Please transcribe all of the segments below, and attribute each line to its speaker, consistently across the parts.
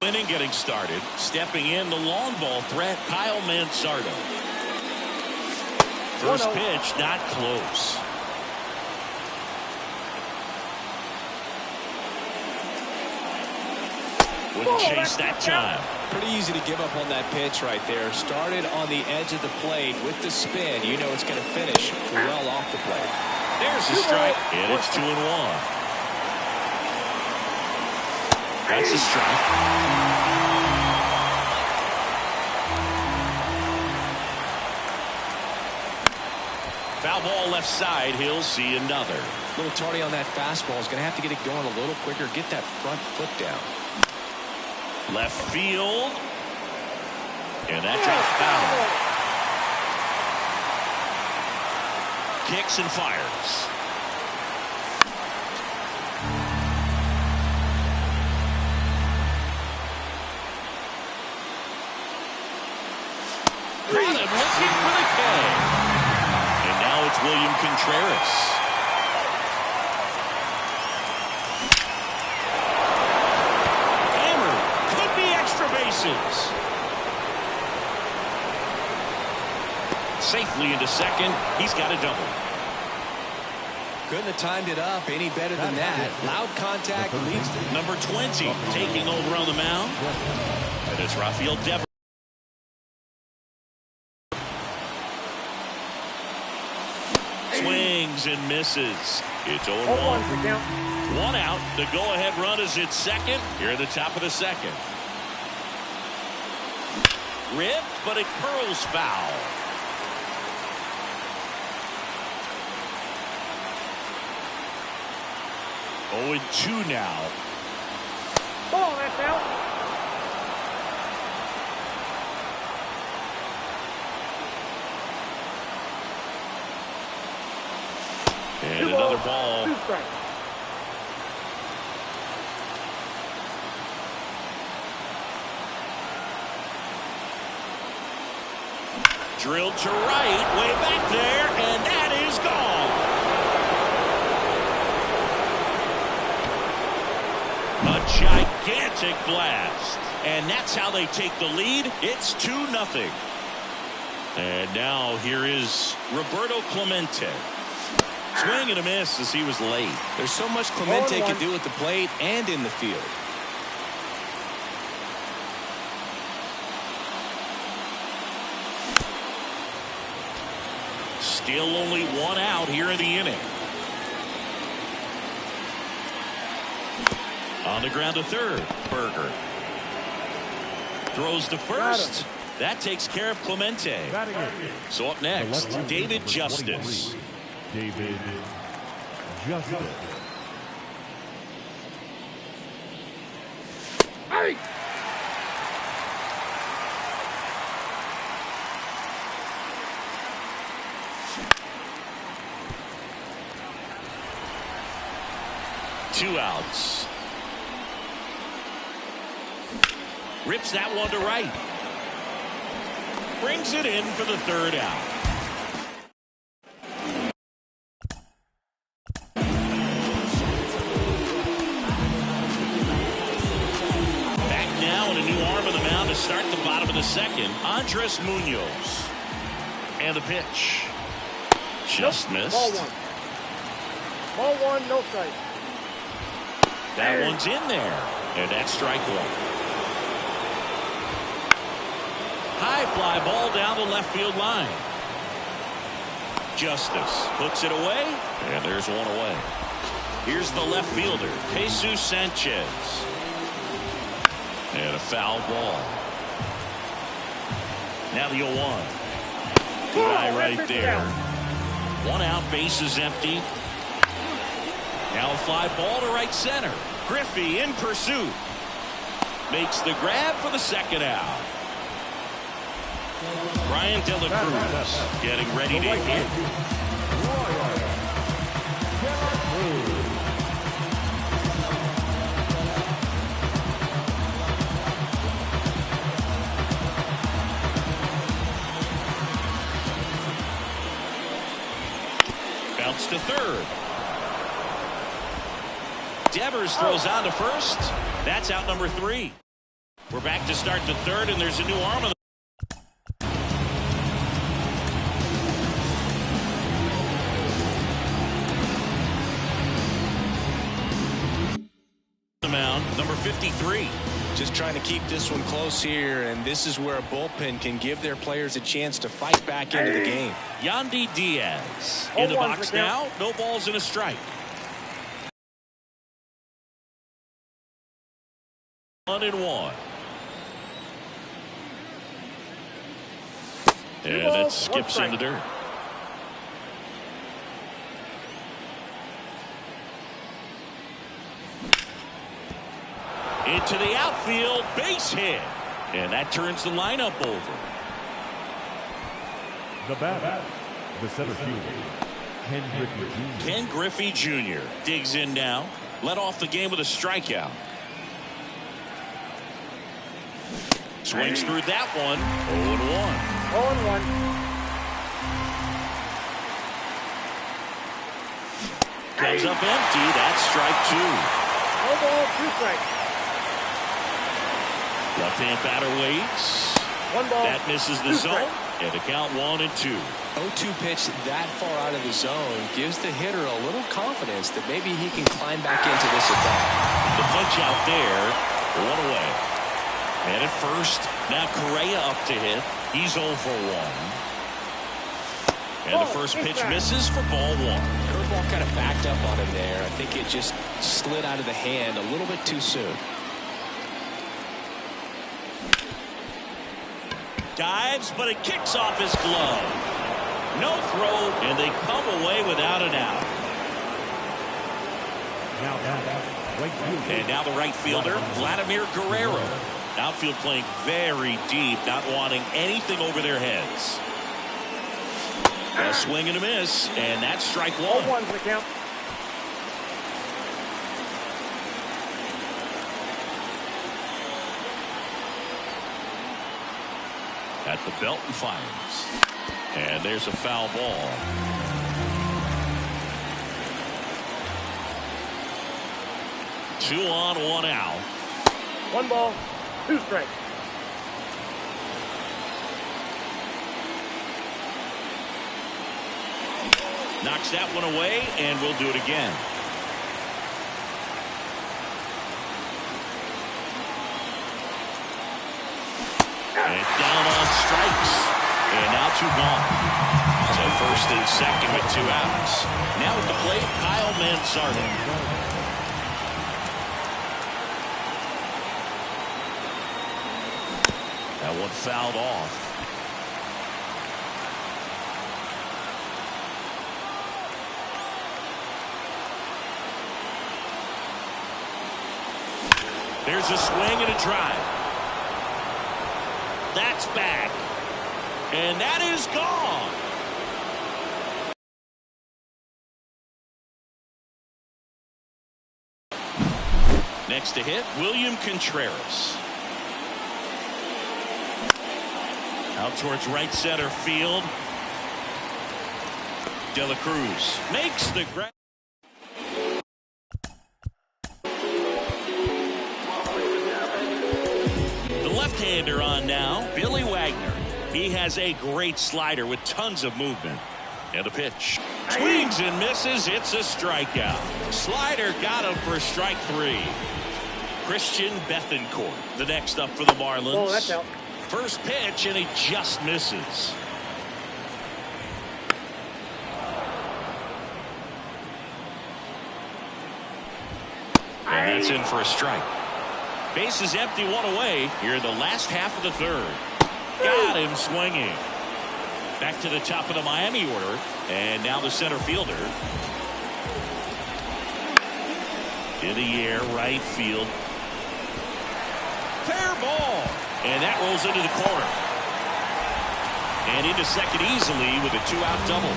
Speaker 1: Inning getting started. Stepping in, the long ball threat, Kyle Mansardo. First pitch, not close. Wouldn't chase that time.
Speaker 2: Pretty easy to give up on that pitch right there. Started on the edge of the plate with the spin. You know it's going to finish well off the plate.
Speaker 1: There's the strike, and it's 2-1. That's a strike. Foul ball left side. He'll see another.
Speaker 2: A little tardy on that fastball. Is going to have to get it going a little quicker. Get that front foot down.
Speaker 1: Left field. And that drops foul. Kicks and fires. Got him looking for the K. And now it's William Contreras. Safely into second. He's got a double.
Speaker 2: Couldn't have timed it up any better than that. Loud contact leads to
Speaker 1: number 20 taking over on the mound. And it's Rafael Devers. Swings and misses. It's 0-1. One out. The go-ahead run is at second. Here at the top of the second. Ripped, but it curls foul. 0-2 now.
Speaker 3: Oh, that's out.
Speaker 1: And another ball.
Speaker 3: 2 strikes.
Speaker 1: Drilled to right, way back there, and that is gone. A gigantic blast. And that's how they take the lead. It's 2-0. And now here is Roberto Clemente. Swing and a miss as he was late.
Speaker 2: There's so much Clemente can do at the plate and in the field.
Speaker 1: Still only one out here in the inning. On the ground to third. Berger throws to first. That takes care of Clemente. So up next, David Justice.
Speaker 4: David Justice.
Speaker 3: Hey!
Speaker 1: Two outs. Rips that one to right. Brings it in for the third out. Back now and a new arm of the mound to start the bottom of the second. Andres Munoz. And the pitch. Just missed.
Speaker 3: Ball one. Ball one, no strike.
Speaker 1: That one's in there. And that's strike one. High fly ball down the left field line. Justice hooks it away, and there's one away. Here's the left fielder, Jesus Sanchez. And a foul ball. Now the 0-1. Guy right there. One out, base is empty. Now a fly ball to right center. Griffey in pursuit. Makes the grab for the second out. Brian De La Cruz getting ready to hit. Bounce to third. Devers throws on to first. That's out number 3. We're back to start the third, and there's a new arm on the mound, number 53.
Speaker 2: Just trying to keep this one close here, and this is where a bullpen can give their players a chance to fight back into the game.
Speaker 1: Yandy Diaz in the box now. No balls and a strike. 1-1. And that skips in the dirt. Into the outfield, base hit. And that turns the lineup over.
Speaker 4: The batter, the center fielder,
Speaker 1: Ken Griffey Jr. digs in now. Led off the game with a strikeout. Swings through that one.
Speaker 3: 0-1.
Speaker 1: 0-1. Comes up empty. That's strike 2.
Speaker 3: No ball, 2 strikes.
Speaker 1: Left-hand batter waits.
Speaker 3: 1 ball.
Speaker 1: That misses the zone. And the count 1-2.
Speaker 2: 0-2 pitch that far out of the zone gives the hitter a little confidence that maybe he can climb back into this at bat.
Speaker 1: The punch out there. 1 away. And at first, now Correa up to hit. He's 0 for 1. And the first pitch misses for ball 1.
Speaker 2: Curveball kind of backed up on him there. I think it just slid out of the hand a little bit too soon.
Speaker 1: Dives, but it kicks off his glove. No throw, and they come away without an out. And now the right fielder, Vladimir Guerrero. Outfield playing very deep, not wanting anything over their heads. A swing and a miss, and that's strike 1.
Speaker 3: 0-1's the count.
Speaker 1: At the belt and fires. And there's a foul ball. Two on, 1 out.
Speaker 3: 1 ball, 2 strikes.
Speaker 1: Knocks that one away, and we'll do it again. And down on strikes. And now 2 gone. So first and second with 2 outs. Now at the plate, Kyle Mansardo. That one fouled off. There's a swing and a drive. That's back. And that is gone. Next to hit, William Contreras. Out towards right center field. De La Cruz makes the grab. The left-hander on now, Billy Wagner. He has a great slider with tons of movement. And the pitch. Swings and misses. It's a strikeout. Slider got him for strike 3. Christian Bethancourt, the next up for the Marlins.
Speaker 3: Oh, that's out.
Speaker 1: First pitch, and he just misses. And that's in for a strike. Base is empty, 1 away here in the last half of the third. Got him swinging. Back to the top of the Miami order. And now the center fielder. In the air, right field. Fair ball. And that rolls into the corner. And into second easily with a 2-out double.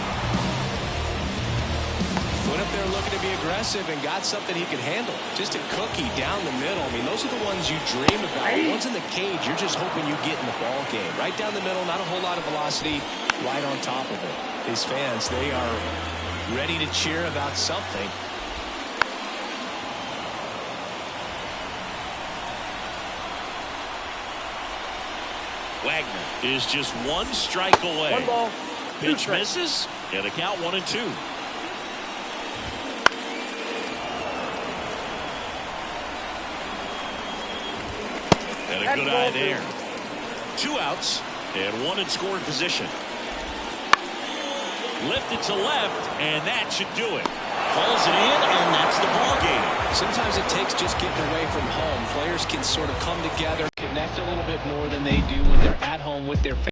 Speaker 2: Went up there looking to be aggressive and got something he could handle. Just a cookie down the middle. I mean, those are the ones you dream about. The ones in the cage, you're just hoping you get in the ball game. Right down the middle, not a whole lot of velocity, right on top of it. These fans, they are ready to cheer about something.
Speaker 1: Wagner is just one strike away.
Speaker 3: 1 ball, 2
Speaker 1: Pitch
Speaker 3: strikes.
Speaker 1: misses. And a count 1-2. And a good eye there. 2 outs and 1 in scoring position. Lifted to left, and that should do it. Hauls it in, and that's the ball game.
Speaker 2: Sometimes it takes just getting away from home. Players can sort of come together, connect a little bit more than they do when they're at home with their fans.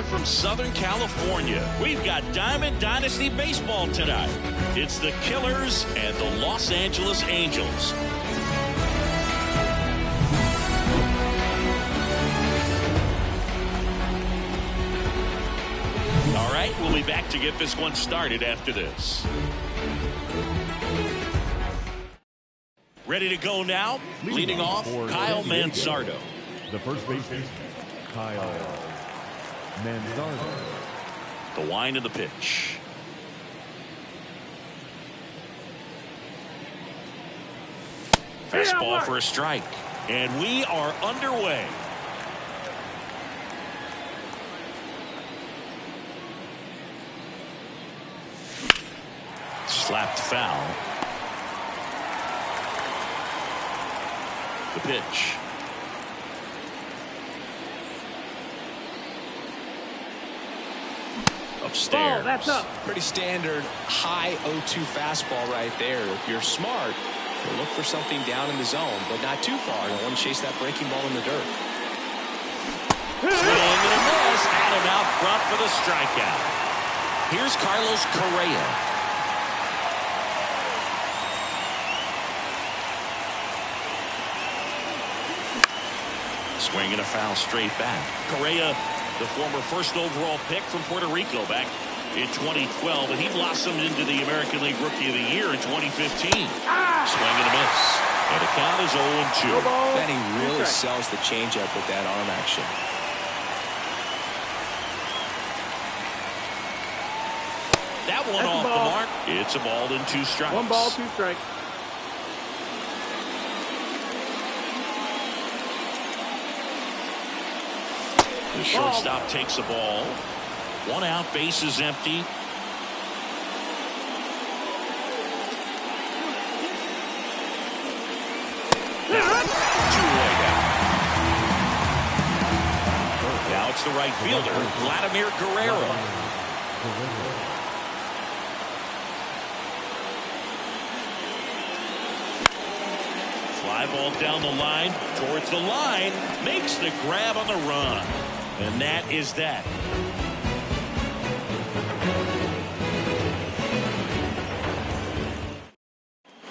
Speaker 1: From Southern California, we've got Diamond Dynasty baseball tonight. It's the Killers and the Los Angeles Angels. All right, we'll be back to get this one started after this. Ready to go now? Leading off, Kyle Manzardo.
Speaker 4: The first baseman, Kyle Manzardo.
Speaker 1: The wind of the pitch. Fastball for a strike. And we are underway. Slapped foul. The pitch. Upstairs.
Speaker 3: Ball, that's up.
Speaker 2: Pretty standard high 0-2 fastball right there. If you're smart, you'll look for something down in the zone, but not too far. You want to chase that breaking ball in the dirt.
Speaker 1: Swing and a miss. Adam out front for the strikeout. Here's Carlos Correa. Swing and a foul straight back. Correa, the former first overall pick from Puerto Rico back in 2012, and he blossomed into the American League Rookie of the Year in 2015. Swing and a miss. And the count is 0-2.
Speaker 2: Then he really sells the changeup with that arm action.
Speaker 1: That one off the mark. It's a ball and 2 strikes.
Speaker 3: 1 ball, 2 strikes.
Speaker 1: The shortstop takes the ball. 1 out, base is empty. Now it's the right fielder, Vladimir Guerrero. Fly ball down the line, towards the line, makes the grab on the run. And that is that.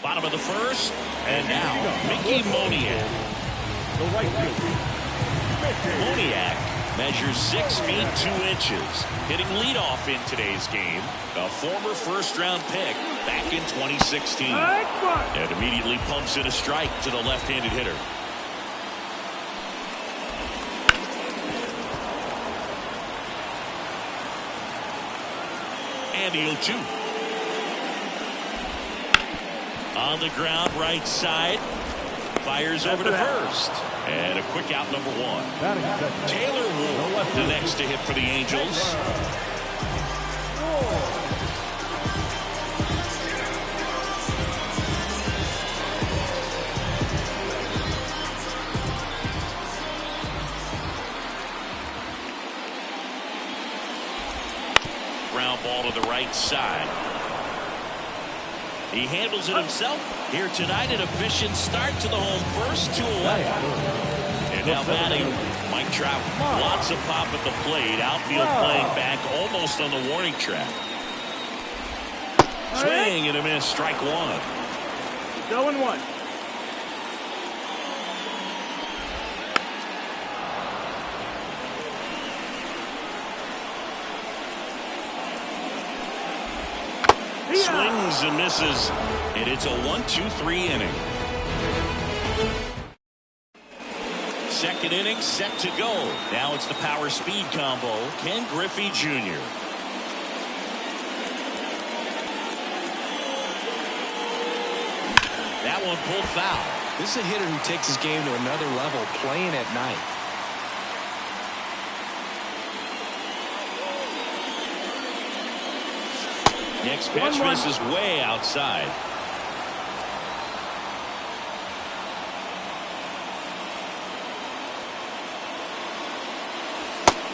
Speaker 1: Bottom of the first, and now Mickey Moniak.
Speaker 4: The right fielder.
Speaker 1: Moniak measures 6 feet 2 inches, hitting leadoff in today's game. A former first-round pick back in 2016. And immediately pumps in a strike to the left-handed hitter. And the 0-2. On the ground, right side. Fires over to first. And a quick out, number 1. Taylor Ward, the next to hit for the Angels. Ground ball to the right side. He handles it himself here tonight. An efficient start to the home first, 2 away. And now batting, Mike Trout. Lots of pop at the plate. Outfield playing back almost on the warning track. Swing and a miss. Strike 1.
Speaker 3: 0-1.
Speaker 1: Swings and misses, and it's a 1-2-3 inning. 2nd second inning set to go. Now it's the power speed combo. Ken Griffey Jr. That one pulled foul.
Speaker 2: This is a hitter who takes his game to another level playing at night.
Speaker 1: Next pitch misses way outside.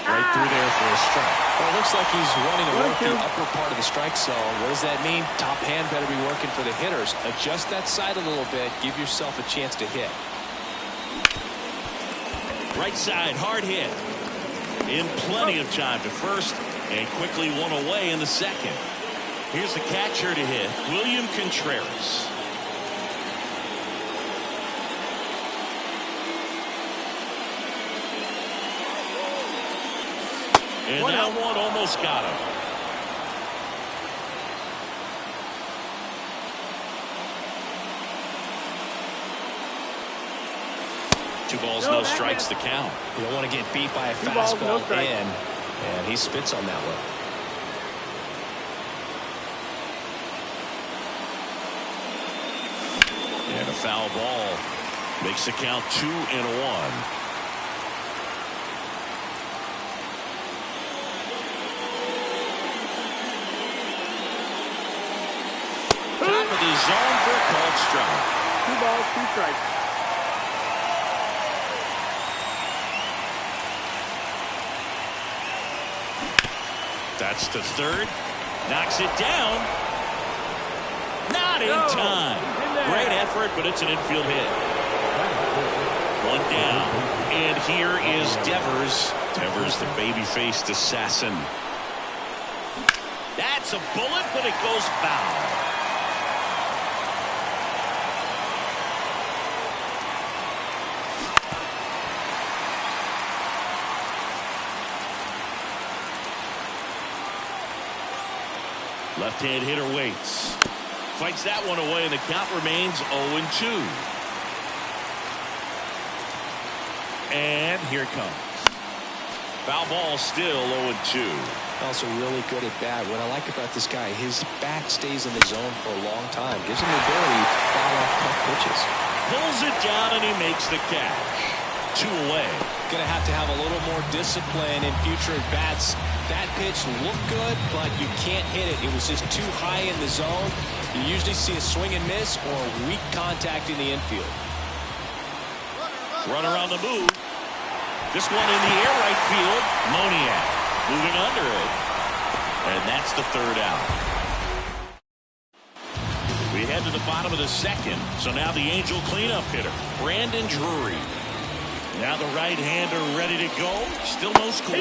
Speaker 2: Right through there for a strike. Well, it looks like he's running to work the upper part of the strike zone. What does that mean? Top hand better be working for the hitters. Adjust that side a little bit. Give yourself a chance to hit.
Speaker 1: Right side, hard hit. In plenty of time to first, and quickly one away in the second. Here's the catcher to hit, William Contreras. And that one almost got him. Two balls, no strikes to count.
Speaker 2: You don't want to get beat by a fastball in, and he spits on that one.
Speaker 1: And a foul ball makes the count 2-1. Top of the zone for a called strike.
Speaker 3: 2 balls, 2 strikes.
Speaker 1: That's to third. Knocks it down. Not in time. Great effort, but it's an infield hit. One down. And here is Devers. Devers, the baby-faced assassin. That's a bullet, but it goes foul. Left-hand hitter waits. Fights that one away, and the count remains 0-2. And here it comes. Foul ball still 0-2.
Speaker 2: Also really good at bat. What I like about this guy, his bat stays in the zone for a long time. Gives him the ability to foul off tough pitches.
Speaker 1: Pulls it down, and he makes the catch. 2 away.
Speaker 2: Going to have a little more discipline in future at bats. That pitch looked good, but you can't hit it. It was just too high in the zone. You usually see a swing and miss or weak contact in the infield.
Speaker 1: Runner on the move. This one in the air right field. Moniak moving under it. And that's the third out. We head to the bottom of the second. So now the Angel cleanup hitter, Brandon Drury. Now the right-hander ready to go. Still no score.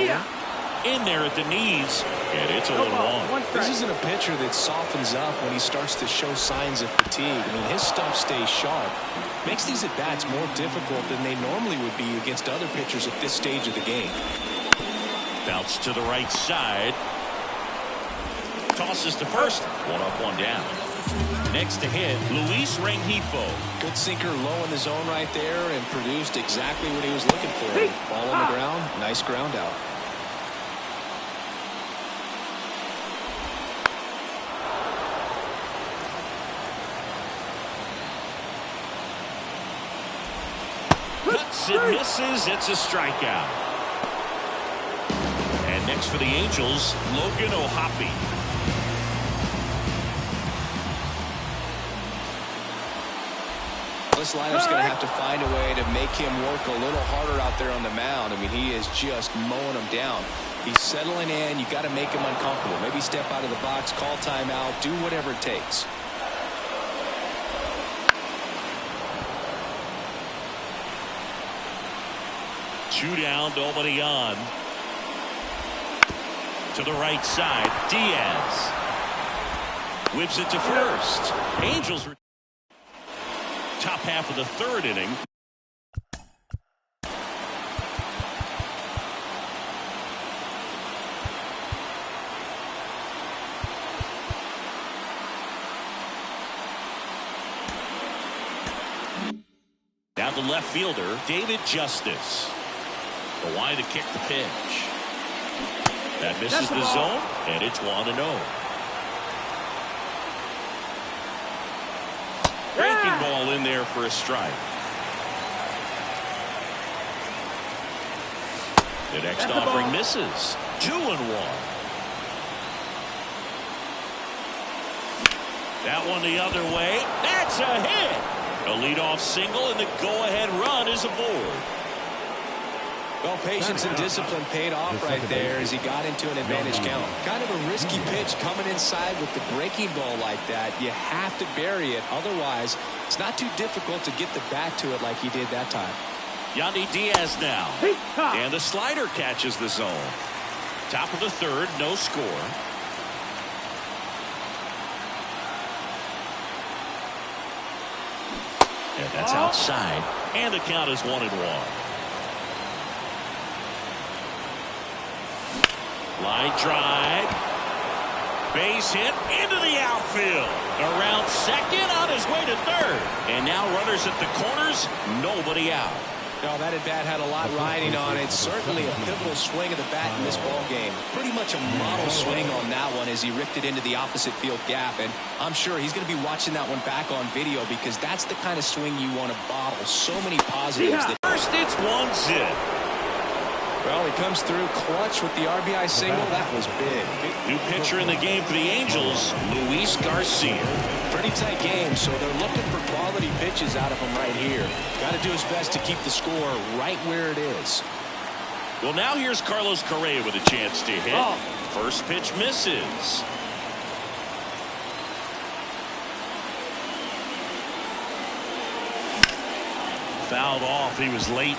Speaker 1: In there at the knees, and it's a 1-1.
Speaker 2: This isn't a pitcher that softens up when he starts to show signs of fatigue. I mean, his stuff stays sharp. Makes these at-bats more difficult than they normally would be against other pitchers at this stage of the game.
Speaker 1: Bounce to the right side. Tosses to first. 1 up, 1 down. Next to hit, Luis Rengifo.
Speaker 2: Good sinker low in the zone right there and produced exactly what he was looking for. Ball on the ground, nice ground out.
Speaker 1: Cuts and misses. It's a strikeout. And next for the Angels, Logan O'Hoppe.
Speaker 2: This liner's going to have to find a way to make him work a little harder out there on the mound. I mean, he is just mowing them down. He's settling in. You got to make him uncomfortable. Maybe step out of the box, call timeout, do whatever it takes.
Speaker 1: Two down, nobody on. To the right side, Diaz. Whips it to first. Angels. Top half of the third inning. Now the left fielder, David Justice. The wide to kick the pitch. That misses the zone, and it's 1-0. Breaking ball in there for a strike. The next offering misses. 2-1. That one the other way. That's a hit. A leadoff single, and the go-ahead run is aboard.
Speaker 2: Well, patience and discipline paid off right there as he got into an advantage count. Kind of a risky pitch coming inside with the breaking ball like that. You have to bury it. Otherwise, it's not too difficult to get the bat to it like he did that time.
Speaker 1: Yandy Diaz now. And the slider catches the zone. Top of the third, no score. And that's outside. And the count is 1-1. Line drive. Base hit into the outfield. Around second, on his way to third. And now runners at the corners, nobody out.
Speaker 2: No, that at bat had a lot riding on it. Certainly a pivotal swing of the bat in this ball game. Pretty much a model swing on that one as he ripped it into the opposite field gap. And I'm sure he's going to be watching that one back on video because that's the kind of swing you want to bottle. So many positives.
Speaker 1: First, it's 1-0.
Speaker 2: Well, he comes through clutch with the RBI single. That was big.
Speaker 1: New pitcher in the game for the Angels, Luis Garcia.
Speaker 2: Pretty tight game, so they're looking for quality pitches out of him right here. Got to do his best to keep the score right where it is.
Speaker 1: Well, now here's Carlos Correa with a chance to hit. First pitch misses. Fouled off. He was late.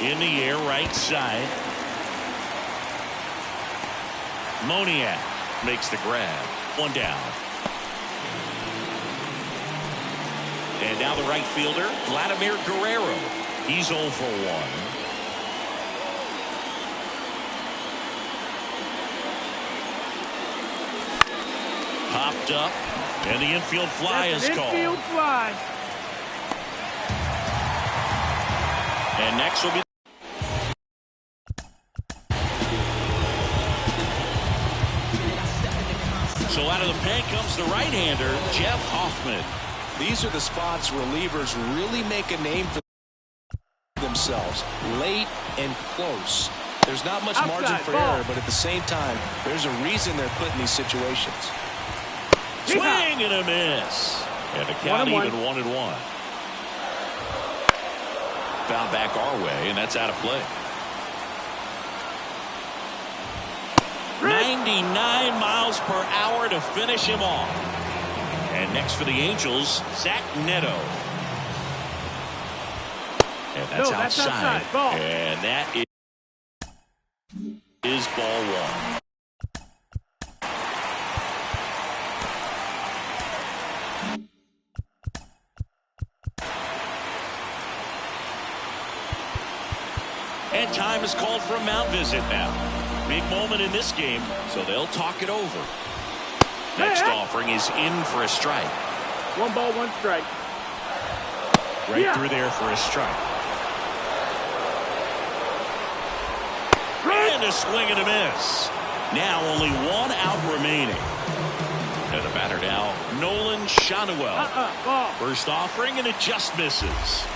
Speaker 1: In the air, right side. Moniak makes the grab. One down. And now the right fielder, Vladimir Guerrero. He's 0 for 1. Popped up, and the infield fly is called.
Speaker 3: Infield fly.
Speaker 1: And next will be. So out of the pen comes the right-hander, Jeff Hoffman.
Speaker 2: These are the spots relievers really make a name for themselves. Late and close. There's not much margin for error, but at the same time, there's a reason they're put in these situations.
Speaker 1: Swing and a miss. And the count even 1-1. Foul back our way, and that's out of play. 99 miles per hour to finish him off. And next for the Angels, Zach Neto. And that's outside.
Speaker 3: Ball.
Speaker 1: And that is ball 1. And time is called for a mound visit now. Big moment in this game, so they'll talk it over. Next offering is in for a strike.
Speaker 3: 1 ball, 1 strike.
Speaker 1: Right through there for a strike. And a swing and a miss. Now only 1 out remaining. And the batter now, Nolan Shanuel. First offering, and it just misses.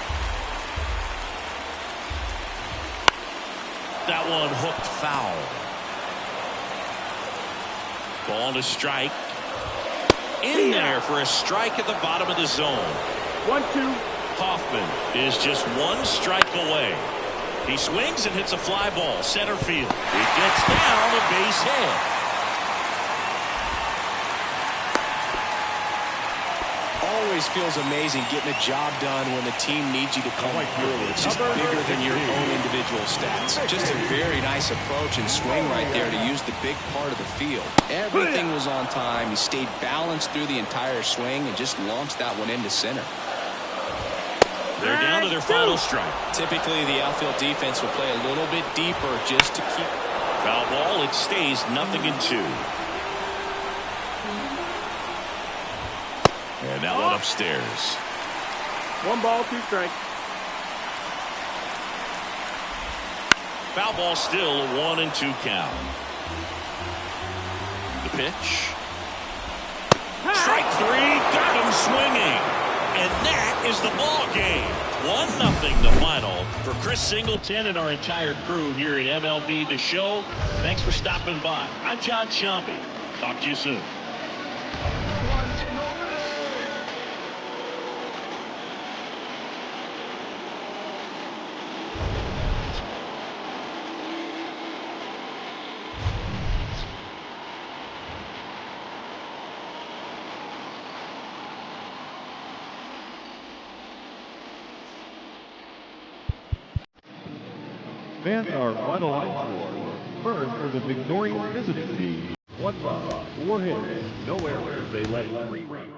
Speaker 1: That one hooked foul. Ball to strike. In there for a strike at the bottom of the zone.
Speaker 3: 1-2.
Speaker 1: Hoffman is just 1 strike away. He swings and hits a fly ball center field. He gets down a base hit.
Speaker 2: Always feels amazing getting a job done when the team needs you to come through. It's just bigger than your own individual stats. Just a very nice approach and swing right there to use the big part of the field. Everything was on time. He stayed balanced through the entire swing and just launched that one into center.
Speaker 1: They're down to their final strike.
Speaker 2: Typically, the outfield defense will play a little bit deeper just to keep.
Speaker 1: Foul ball. It stays 0-2. upstairs.
Speaker 3: 1 ball, 2 strikes.
Speaker 1: Foul ball, still a 1-2 count. The pitch. Strike 3, got him swinging. And that is the ball game. 1-0 the final for Chris Singleton and our entire crew here at MLB The Show. Thanks for stopping by. I'm John Sciambi. Talk to you soon.
Speaker 4: Fans are on the line for first for the Victorian visiting team. 1 run, 4 hits, no errors. They let 3 runs.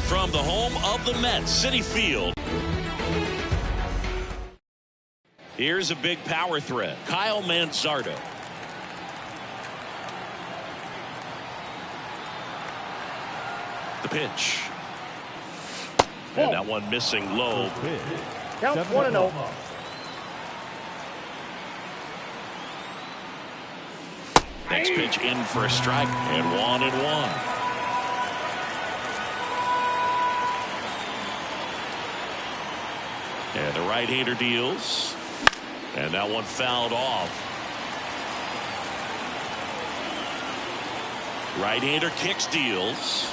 Speaker 1: From the home of the Mets, Citi Field. Here's a big power threat, Kyle Manzardo. The pitch. And that one missing low.
Speaker 3: Count 1-0.
Speaker 1: Next pitch in for a strike, and 1-1. And the right-hander deals, and that one fouled off. Right-hander kicks, deals,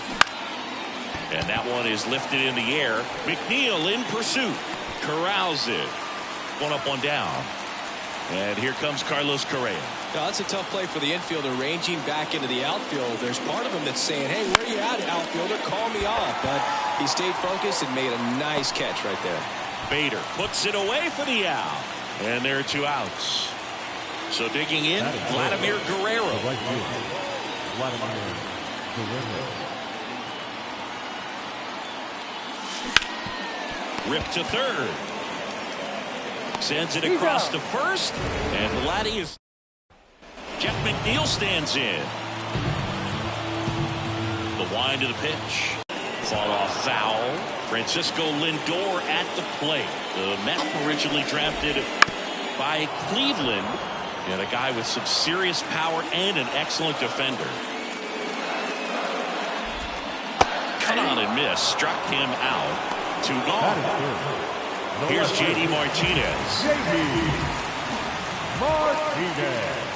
Speaker 1: and that one is lifted in the air. McNeil in pursuit, corrals it. One up, one down. And here comes Carlos Correa.
Speaker 2: Now, that's a tough play for the infielder, ranging back into the outfield. There's part of him that's saying, hey, where are you at, outfielder? Call me off. But he stayed focused and made a nice catch right there.
Speaker 1: Bader puts it away for the out. And there are 2 outs. So digging in, Vladimir Guerrero. Rip to third. Sends it across to first. And Vladdy is... Jeff McNeil stands in. The wind of the pitch. Fall off foul. Francisco Lindor at the plate. The Mets originally drafted by Cleveland. And a guy with some serious power and an excellent defender. Cut on and miss. Struck him out. 2 gone. Here's J.D. Martinez.
Speaker 4: J.D. Martinez.